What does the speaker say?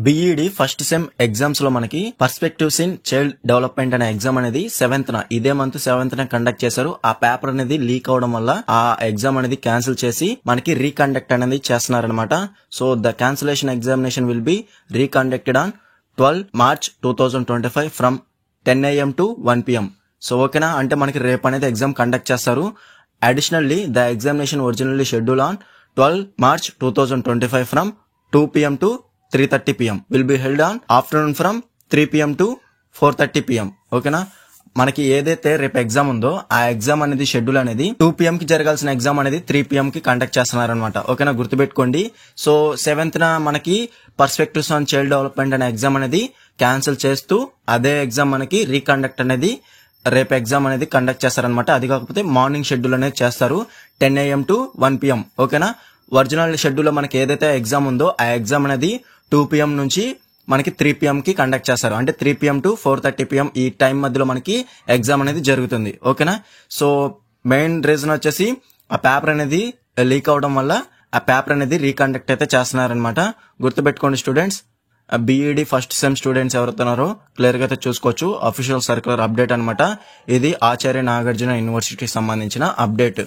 BEd first sem exams లో మనకి perspectives in child development అనే ఎగ్జామ్ అనేది 7th ఇదే మంత్ 7th కండక్ట్ చేశారు. ఆ పేపర్ అనేది లీక్ అవడం వల్ల ఆ ఎగ్జామ్ అనేది క్యాన్సిల్ చేసి మనకి రీకండక్ట్ అనేది చేస్తున్నారనమాట. So the cancellation examination will be reconducted on 12 March 2025 from 10 AM to 1 PM. So ఓకేనా, అంటే మనకి రేపు అనేది ఎగ్జామ్ కండక్ట్ చేస్తారు. Additionally the examination originally schedule on 12 March 2025 from 2 PM to 3:30 PM will be held on afternoon from 3 PM to 4:30 PM. ఓకేనా, మనకి ఏదైతే రేపు ఎగ్జామ్ ఉందో ఆ ఎగ్జామ్ అనేది షెడ్యూల్ అనేది 2 PM కి జరగాల్సిన ఎగ్జామ్ అనేది 3 PM కి కండక్ట్ చేస్తున్నారనమాట. ఓకేనా, గుర్తుపెట్టుకోండి. సో 7th మనకి పర్స్పెక్టివ్స్ ఆన్ చైల్డ్ డెవలప్మెంట్ అనే ఎగ్జామ్ అనేది క్యాన్సిల్ చేస్తూ అదే ఎగ్జామ్ మనకి రీకండక్ట్ అనేది రేపు ఎగ్జామ్ అనేది కండక్ట్ చేస్తారనమాట. అది కాకపోతే మార్నింగ్ షెడ్యూల్ అనేది చేస్తారు 10 AM to 1 PM. ఓకేనా, ఒరిజినల్ షెడ్యూల్ లో మనకి ఏదైతే ఎగ్జామ్ ఉందో ఆ ఎగ్జామ్ అనేది 2 PM నుంచి మనకి 3 PM కి కండక్ట్ చేస్తారు. అంటే 3 PM to 4:30 PM ఈ టైం మధ్యలో మనకి ఎగ్జామ్ అనేది జరుగుతుంది. ఓకేనా, సో మెయిన్ రీజన్ వచ్చేసి ఆ పేపర్ అనేది లీక్ అవడం వల్ల ఆ పేపర్ అనేది రీకండక్ట్ అయితే చేస్తున్నారనమాట. గుర్తుపెట్టుకోండి students, BEd first sem students ఎవరుతున్నారో క్లియర్ గా అయితే చూసుకోవచ్చు. అఫీషియల్ సర్క్యులర్ అప్డేట్ అనమాట ఇది, ఆచార్య నాగార్జున యూనివర్సిటీకి సంబంధించిన అప్డేట్.